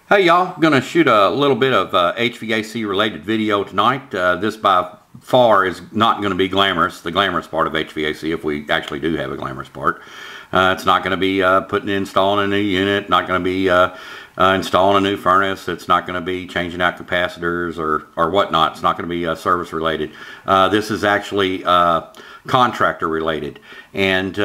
Hey y'all, gonna shoot a little bit of HVAC related video tonight. This by far is not going to be glamorous, the glamorous part of HVAC, if we actually do have a glamorous part. It's not going to be installing a new unit, not going to be installing a new furnace. It's not going to be changing out capacitors or whatnot. It's not going to be service related. This is actually contractor related, and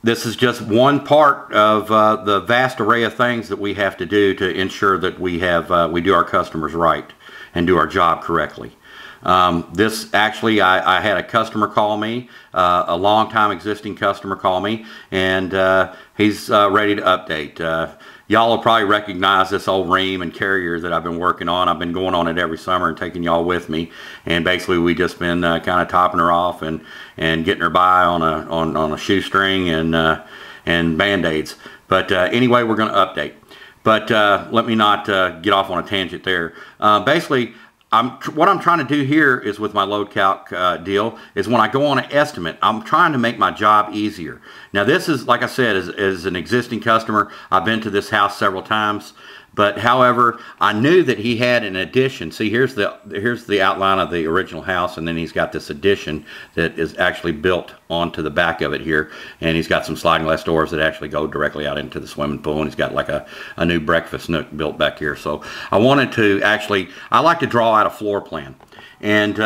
this is just one part of the vast array of things that we have to do to ensure that we do our customers right and do our job correctly. This actually, I had a customer call me, a long-time existing customer call me, and he's ready to update. Y'all will probably recognize this old ream and carrier that I've been working on. I've been going on it every summer and taking y'all with me, and basically we just been kind of topping her off and getting her by on a shoestring and band-aids. But anyway, we're going to update. But let me not get off on a tangent there. Basically, what I'm trying to do here is with my Load-Calc deal is when I go on an estimate, I'm trying to make my job easier. Now this is, like I said, as an existing customer, I've been to this house several times, but however, I knew that he had an addition. See, here's the outline of the original house, and then he's got this addition that is actually built onto the back of it here, and he's got some sliding glass doors that actually go directly out into the swimming pool, and he's got like a new breakfast nook built back here. So I wanted to actually, I like to draw out a floor plan. And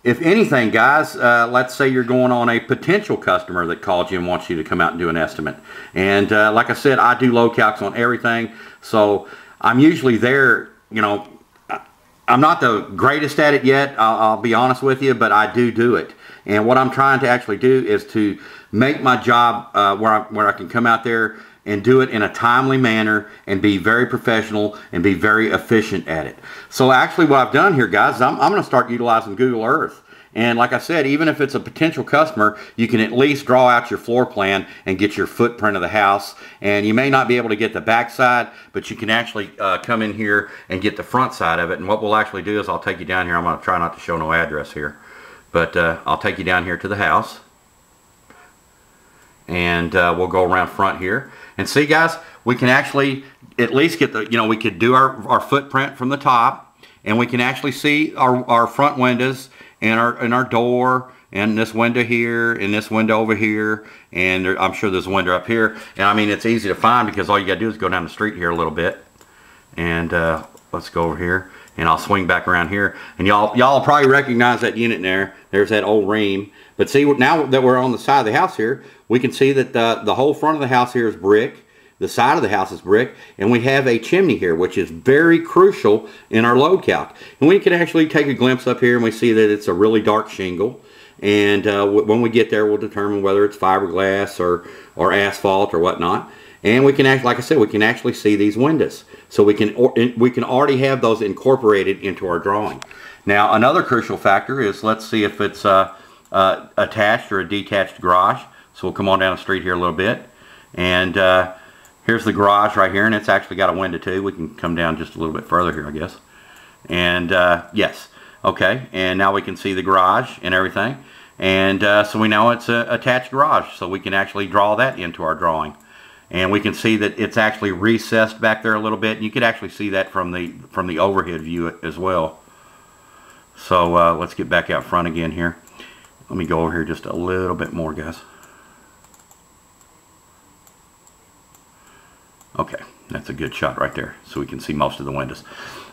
if anything, guys, let's say you're going on a potential customer that called you and wants you to come out and do an estimate. And like I said, I do Load-Calcs on everything, so I'm usually there. You know, I'm not the greatest at it yet, I'll be honest with you, but I do it. And what I'm trying to actually do is to make my job where I can come out there and do it in a timely manner and be very professional and be very efficient at it. So actually what I've done here, guys, is I'm going to start utilizing Google Earth. And like I said, even if it's a potential customer, you can at least draw out your floor plan and get your footprint of the house. And you may not be able to get the back side, but you can actually come in here and get the front side of it. And what we'll actually do is I'll take you down here. I'm going to try not to show no address here, but I'll take you down here to the house. And we'll go around front here. And see, guys, we can actually at least get the, we could do our footprint from the top, and we can actually see our front windows and our door, and this window here, and this window over here, and I'm sure there's a window up here. And I mean, it's easy to find because all you gotta do is go down the street here a little bit. And let's go over here, and I'll swing back around here. And y'all probably recognize that unit in there. There's that old ream. But see, now that we're on the side of the house here, we can see that the whole front of the house here is brick. The side of the house is brick, and we have a chimney here, which is very crucial in our Load-Calc. And we can actually take a glimpse up here, and we see that it's a really dark shingle. And when we get there, we'll determine whether it's fiberglass or asphalt or whatnot. And we can act, like I said, we can actually see these windows, so we can already have those incorporated into our drawing. Now, another crucial factor is, let's see if it's attached or a detached garage. So we'll come on down the street here a little bit, and here's the garage right here, and it's actually got a window too. We can come down just a little bit further here, I guess. And yes, okay, and now we can see the garage and everything. And so we know it's an attached garage, so we can actually draw that into our drawing. And we can see that it's actually recessed back there a little bit. You could actually see that from the overhead view as well. So let's get back out front again here. Let me go over here just a little bit more, guys. Okay, that's a good shot right there, so we can see most of the windows.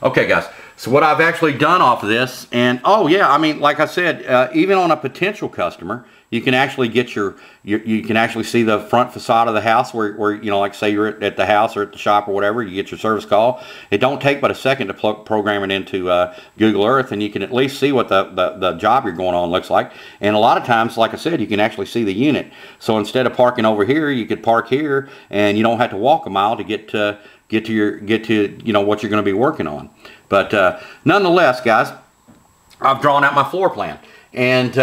Okay, guys, so what I've actually done off of this, and oh yeah, I mean, like I said, even on a potential customer, you can actually get you can actually see the front facade of the house where like say you're at the house or at the shop or whatever, you get your service call. It don't take but a second to program it into Google Earth, and you can at least see what the job you're going on looks like. And a lot of times, like I said, you can actually see the unit. So instead of parking over here, you could park here, and you don't have to walk a mile to get to what you're going to be working on. But nonetheless, guys, I've drawn out my floor plan, and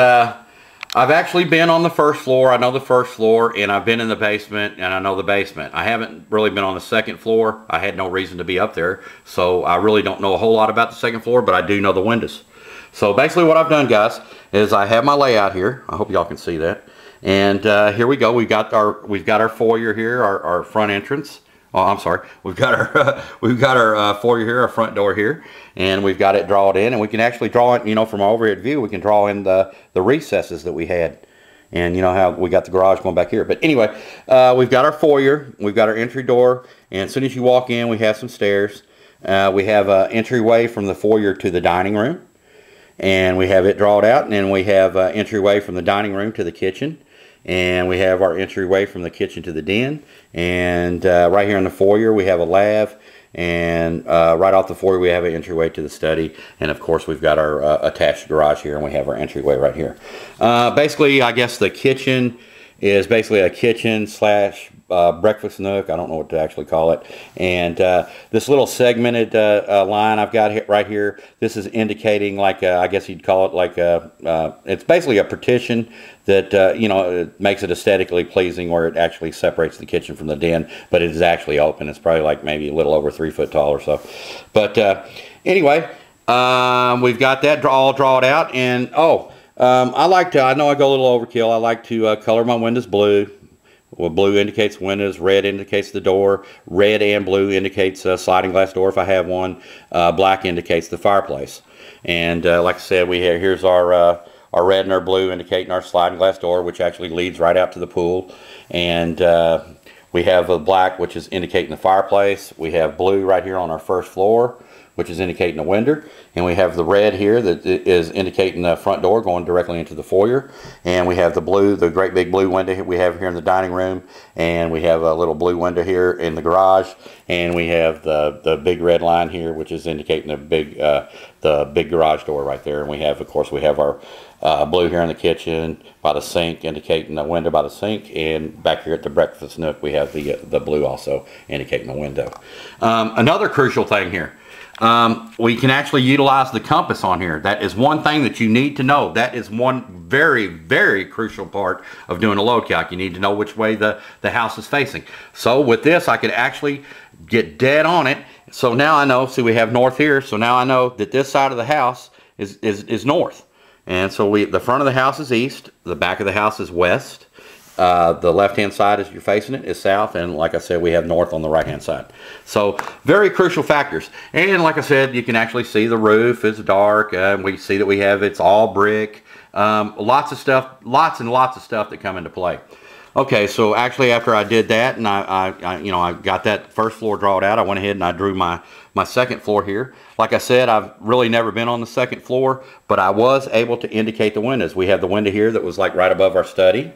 I've actually been on the first floor. I know the first floor, and I've been in the basement, and I know the basement. I haven't really been on the second floor. I had no reason to be up there, so I really don't know a whole lot about the second floor, but I do know the windows. So basically what I've done, guys, is I have my layout here. I hope y'all can see that. And here we go. We've got our foyer here, our front entrance. Oh, I'm sorry. We've got our we've got our foyer here, our front door here, and we've got it drawn in, and we can actually draw it, you know, from our overhead view. We can draw in the recesses that we had, and you know how we got the garage going back here. But anyway, we've got our foyer, we've got our entry door, and as soon as you walk in, we have some stairs. We have an entryway from the foyer to the dining room, and we have it drawn out, and then we have an entryway from the dining room to the kitchen. And we have our entryway from the kitchen to the den, and right here in the foyer we have a lav, and right off the foyer we have an entryway to the study, and of course we've got our attached garage here, and we have our entryway right here. Basically, I guess the kitchen is basically a kitchen slash breakfast nook. I don't know what to actually call it. And this little segmented line I've got right here, this is indicating, like I guess you'd call it like it's basically a partition that you know, it makes it aesthetically pleasing, where it actually separates the kitchen from the den, but it is actually open. It's probably like maybe a little over 3 foot tall or so. But anyway, we've got that all drawn out. And I like to, I know I go a little overkill, I like to color my windows blue. Well, blue indicates windows, red indicates the door, red and blue indicates a sliding glass door if I have one, black indicates the fireplace. And like I said, here's our red and our blue indicating our sliding glass door, which actually leads right out to the pool. And we have a black, which is indicating the fireplace. We have blue right here on our first floor, which is indicating the window, and we have the red here that is indicating the front door going directly into the foyer, and we have the blue, the great big blue window we have here in the dining room, and we have a little blue window here in the garage, and we have the big red line here, which is indicating the big garage door right there. And we have, of course, we have our blue here in the kitchen by the sink, indicating the window by the sink, and back here at the breakfast nook we have the blue also indicating the window. Another crucial thing here, we can actually utilize the compass on here. That is one thing that you need to know. That is one very, very crucial part of doing a load calc. You need to know which way the house is facing. So with this, I could actually get dead on it. So now I know, see, we have north here, so now I know that this side of the house is north. And so the front of the house is east, the back of the house is west. The left-hand side, as you're facing it, is south, and like I said, we have north on the right-hand side. So very crucial factors. And like I said, you can actually see the roof is dark. We see that it's all brick. Lots of stuff, lots and lots of stuff that come into play. Okay, so actually after I did that, and I got that first floor drawn out, I went ahead and I drew my second floor here. Like I said, I've really never been on the second floor, but I was able to indicate the windows. We have the window here that was like right above our study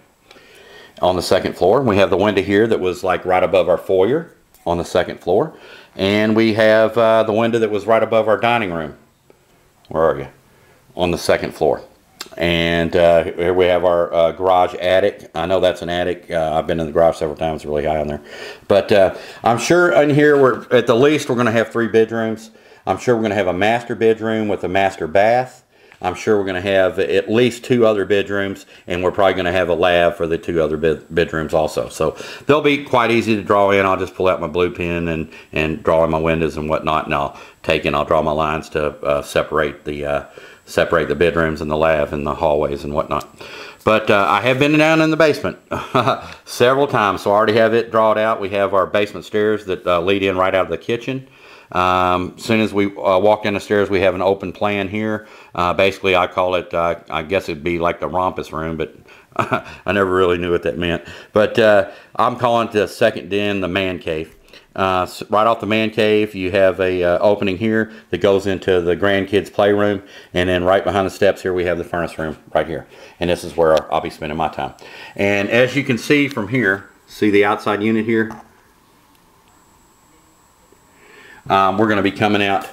on the second floor. We have the window here that was like right above our foyer on the second floor. And we have the window that was right above our dining room. Where are you? On the second floor. And here we have our garage attic. I know that's an attic. I've been in the garage several times. It's really high on there. But I'm sure in here, at the least, we're going to have 3 bedrooms. I'm sure we're going to have a master bedroom with a master bath. I'm sure we're going to have at least 2 other bedrooms, and we're probably going to have a lab for the 2 other bedrooms also. So they'll be quite easy to draw in. I'll just pull out my blue pen and draw in my windows and whatnot, and I'll draw my lines to separate the bedrooms and the lab and the hallways and whatnot. But I have been down in the basement several times, so I already have it drawn out. We have our basement stairs that lead in right out of the kitchen. As soon as we walk down the stairs, we have an open plan here. Basically, I call it, I guess it'd be like the rompus room, but I never really knew what that meant. But I'm calling it the second den, the man cave. Right off the man cave, you have a opening here that goes into the grandkids' playroom, and then right behind the steps here, we have the furnace room right here. And this is where I'll be spending my time. And as you can see from here, see the outside unit here? We're going to be coming out.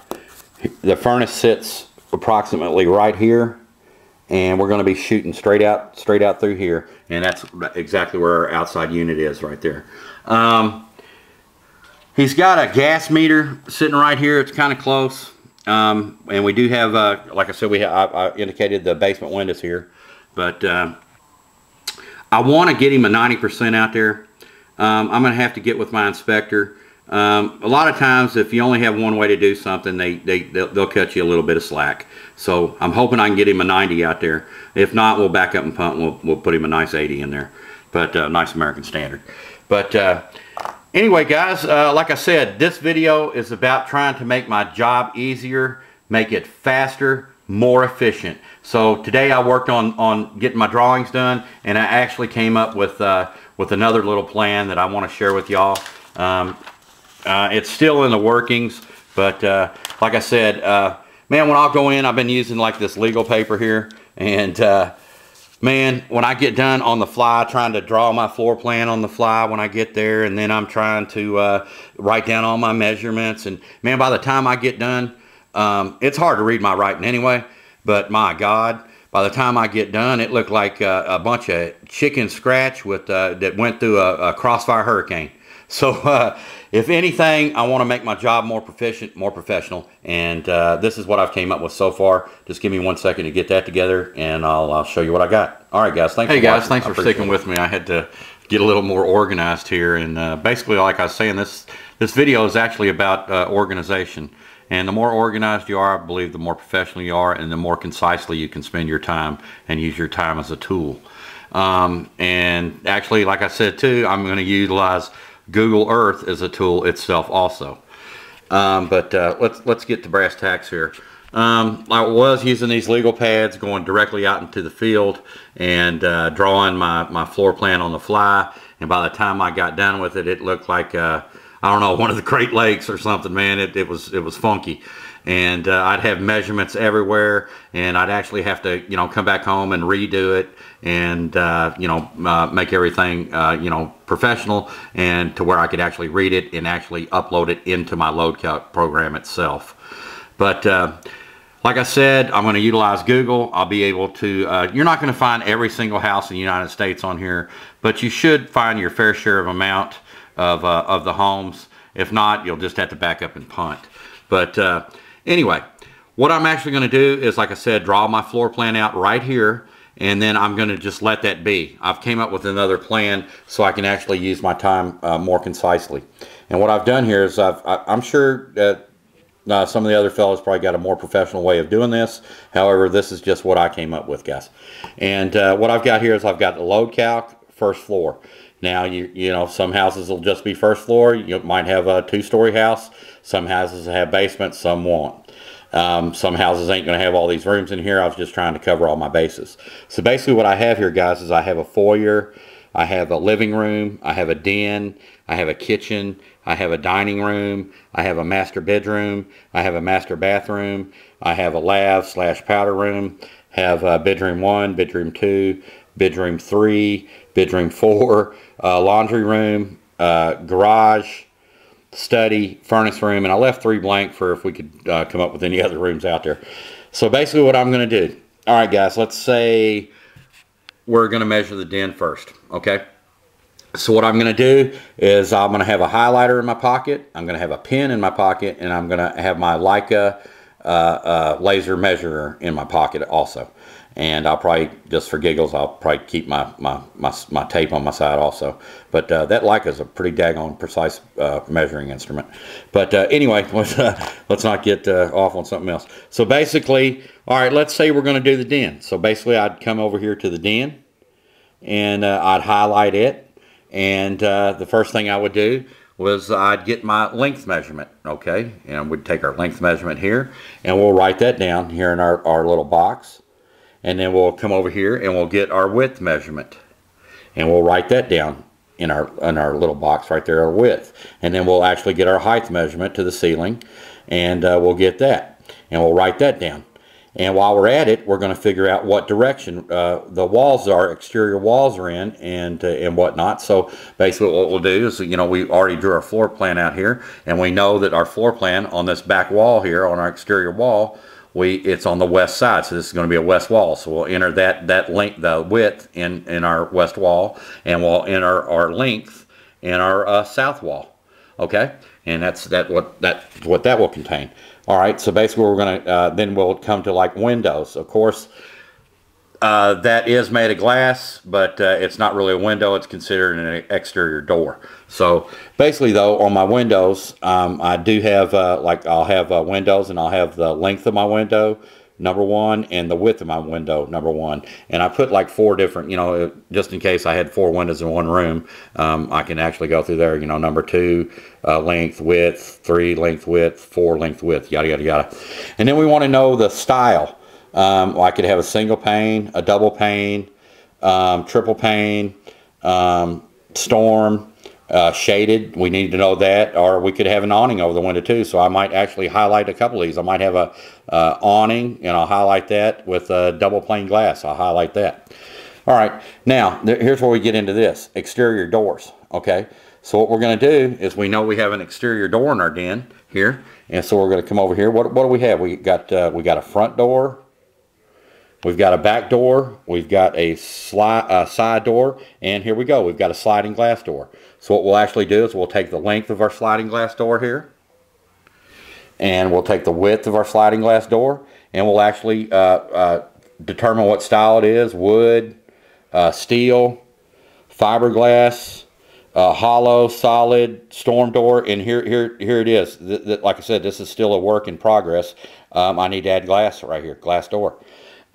The furnace sits approximately right here, and we're going to be shooting straight out through here, and that's exactly where our outside unit is right there. He's got a gas meter sitting right here. It's kind of close, and we do have, like I said, I indicated the basement windows here, but I want to get him a 90% out there. I'm going to have to get with my inspector. A lot of times, if you only have one way to do something, they'll cut you a little bit of slack. So I'm hoping I can get him a 90 out there. If not, we'll back up and punt, and we'll put him a nice 80 in there, but nice American standard. But anyway, guys, like I said, this video is about trying to make my job easier, make it faster, more efficient. So today I worked on getting my drawings done, and I actually came up with another little plan that I want to share with y'all. It's still in the workings, but like I said, man, when I'll go in, I've been using like this legal paper here, and man, when I get done on the fly, trying to draw my floor plan on the fly when I get there, and then I'm trying to write down all my measurements, and man, by the time I get done, it's hard to read my writing anyway, but my God, by the time I get done, it looked like a bunch of chicken scratch with that went through a crossfire hurricane. So if anything, I want to make my job more proficient, more professional, and this is what I've came up with so far. Just give me 1 second to get that together, and I'll show you what I got. All right, guys. Thanks for watching. Hey, guys. Thanks for sticking with me. I had to get a little more organized here, and basically, like I was saying, this video is actually about organization. And the more organized you are, I believe the more professional you are, and the more concisely you can spend your time and use your time as a tool. And actually, like I said too, I'm going to utilize Google Earth as a tool itself also. But let's get to brass tacks here. I was using these legal pads, going directly out into the field and drawing my floor plan on the fly. And by the time I got done with it, it looked like I don't know, one of the Great Lakes or something, man. It was funky. And I'd have measurements everywhere, and I'd actually have to, you know, come back home and redo it, and you know, make everything you know, professional, and to where I could actually read it and actually upload it into my Load-Calc program itself. But like I said, I'm going to utilize Google. I'll be able to, you're not going to find every single house in the United States on here, but you should find your fair share of amount of the homes. If not, you'll just have to back up and punt. But anyway, what I'm actually going to do is, like I said, draw my floor plan out right here, and then I'm going to just let that be. I've came up with another plan so I can actually use my time more concisely. And what I've done here is I'm sure that some of the other fellows probably got a more professional way of doing this. However, this is just what I came up with, guys. And what I've got here is I've got the Load-Calc first floor. Now, you know, some houses will just be first floor. You might have a two-story house. Some houses have basements, some won't. Some houses ain't going to have all these rooms in here. I was just trying to cover all my bases. So basically what I have here, guys, is I have a foyer, I have a living room, I have a den, I have a kitchen, I have a dining room, I have a master bedroom, I have a master bathroom, I have a lav/powder room, have bedroom 1, bedroom 2, bedroom 3, bedroom 4, laundry room, garage, study, furnace room, and I left 3 blank for if we could come up with any other rooms out there. So basically what I'm going to do, all right guys, let's say we're going to measure the den first, okay? So what I'm going to do is I'm going to have a highlighter in my pocket, I'm going to have a pen in my pocket, and I'm going to have my Leica laser measurer in my pocket also. And I'll probably, just for giggles, I'll probably keep my tape on my side also. But that Leica is a pretty daggone precise measuring instrument. But anyway, let's not get off on something else. So basically, all right, let's say we're going to do the den. So basically, I'd come over here to the den, and I'd highlight it. And the first thing I would do was I'd get my length measurement, okay? And we'd take our length measurement here, and we'll write that down here in our little box. And then we'll come over here and we'll get our width measurement, and we'll write that down in our little box right there, our width. And then we'll actually get our height measurement to the ceiling, and we'll get that, and we'll write that down. And while we're at it, we're going to figure out what direction the walls are, exterior walls are in, and whatnot. So basically what we'll do is, you know, we already drew our floor plan out here, and we know that our floor plan on this back wall here, on our exterior wall, it's on the west side, so this is going to be a west wall. So we'll enter that length, the width in our west wall, and we'll enter our length in our south wall. Okay, and that's what that will contain. All right, so basically we're going to then we'll come to like windows. Of course, that is made of glass, but it's not really a window. It's considered an exterior door. So basically, though, on my windows, I do have like I'll have windows, and I'll have the length of my window, number 1, and the width of my window, number 1. And I put like 4 different, you know, just in case I had 4 windows in one room, I can actually go through there, you know, number 2, length, width, 3, length, width, 4, length, width, yada, yada, yada. And then we want to know the style. I could have a single pane, a double pane, triple pane, storm, shaded. We need to know that, or we could have an awning over the window too. So I might actually highlight a couple of these. I might have a awning, and I'll highlight that with double pane glass. I'll highlight that. All right, now here's where we get into this exterior doors. Okay, so what we're going to do is we know we have an exterior door in our den here, and so we're going to come over here. What do we have? We got a front door. We've got a back door, we've got a side door, and here we go, we've got a sliding glass door. So what we'll actually do is we'll take the length of our sliding glass door here, and we'll take the width of our sliding glass door, and we'll actually determine what style it is: wood, steel, fiberglass, hollow, solid, storm door. And here it is. Like I said, this is still a work in progress. I need to add glass right here, glass door.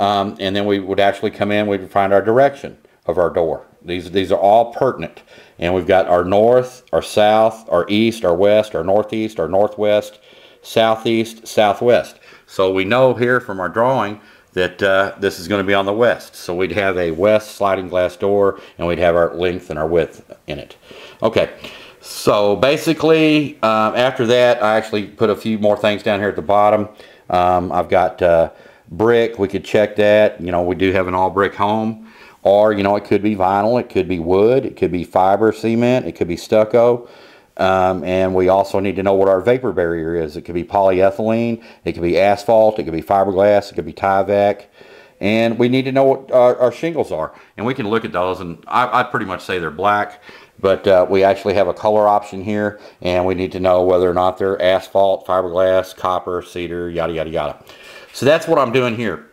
And then we would actually come in, we would find our direction of our door. These are all pertinent. And we've got our north, our south, our east, our west, our northeast, our northwest, southeast, southwest. So we know here from our drawing that this is going to be on the west. So we'd have a west sliding glass door, and we'd have our length and our width in it. Okay, so basically after that, I actually put a few more things down here at the bottom. I've got brick. We could check that. You know, we do have an all brick home, or you know, it could be vinyl, it could be wood, it could be fiber cement, it could be stucco, and we also need to know what our vapor barrier is. It could be polyethylene, it could be asphalt, it could be fiberglass, it could be Tyvek, and we need to know what our shingles are. And we can look at those, and I pretty much say they're black, but we actually have a color option here, and we need to know whether or not they're asphalt, fiberglass, copper, cedar, yada yada yada. So that's what I'm doing here.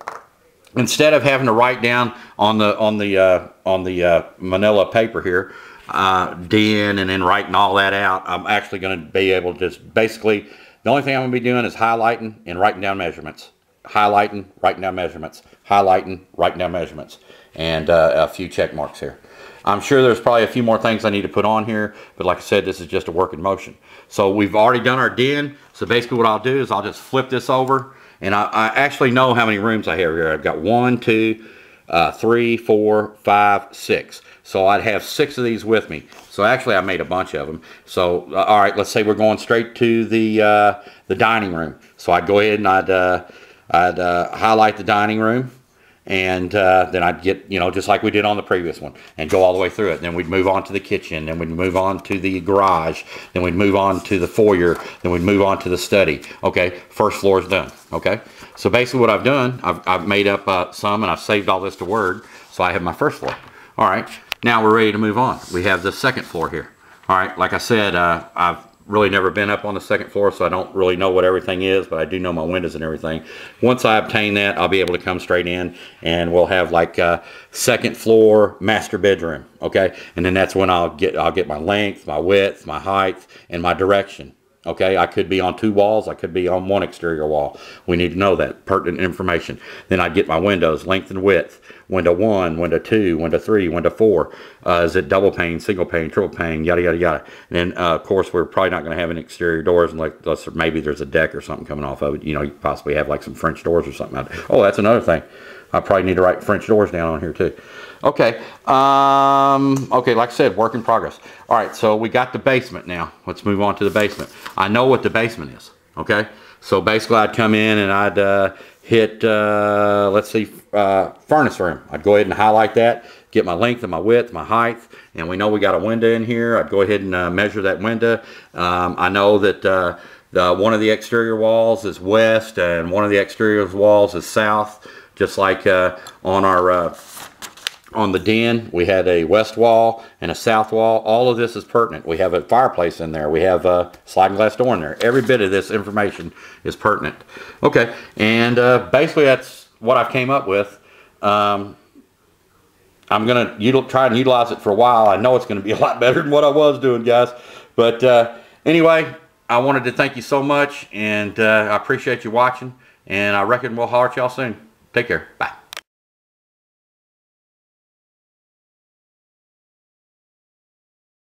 Instead of having to write down on the manila paper here, den, and then writing all that out, I'm actually going to be able to just basically, the only thing I'm going to be doing is highlighting and writing down measurements. Highlighting, writing down measurements. Highlighting, writing down measurements. And a few check marks here. I'm sure there's probably a few more things I need to put on here, but like I said, this is just a work in motion. So we've already done our den. So basically what I'll do is I'll just flip this over. And I actually know how many rooms I have here. I've got 1, 2, 3, 4, 5, 6. So I'd have 6 of these with me. So actually I made a bunch of them. So all right, let's say we're going straight to the dining room. So I'd go ahead and I'd highlight the dining room. And then I'd get, you know, just like we did on the previous one, and go all the way through it. Then we'd move on to the kitchen, then we'd move on to the garage, then we'd move on to the foyer, then we'd move on to the study. Okay, first floor is done. Okay, so basically what I've done, I've made up some, and I've saved all this to Word, so I have my first floor. All right, now we're ready to move on. We have the second floor here. All right, like I said, I've really never been up on the second floor, so I don't really know what everything is, but I do know my windows and everything. Once I obtain that, I'll be able to come straight in, and we'll have like a second floor master bedroom. Okay, and then that's when I'll get my length, my width, my height, and my direction. Okay, I could be on 2 walls, I could be on 1 exterior wall. We need to know that pertinent information. Then I'd get my windows, length and width. Window 1, window 2, window 3, window 4. Is it double pane, single pane, triple pane, yada yada yada. And then of course we're probably not going to have any exterior doors unless maybe there's a deck or something coming off of it. You know, you possibly have like some French doors or something out there. Oh, that's another thing. I probably need to write French doors down on here too. Okay, okay, like I said, work in progress. All right, so we got the basement now. Let's move on to the basement. I know what the basement is, okay? So basically I'd come in and I'd hit, let's see, furnace room. I'd go ahead and highlight that, get my length and my width, my height, and we know we got a window in here. I'd go ahead and measure that window. I know that one of the exterior walls is west and one of the exterior walls is south, just like on the den, we had a west wall and a south wall. All of this is pertinent. We have a fireplace in there. We have a sliding glass door in there. Every bit of this information is pertinent. Okay, and basically that's what I've came up with. I'm going to try and utilize it for a while. I know it's going to be a lot better than what I was doing, guys. But anyway, I wanted to thank you so much, and I appreciate you watching. And I reckon we'll holler at y'all soon. Take care. Bye.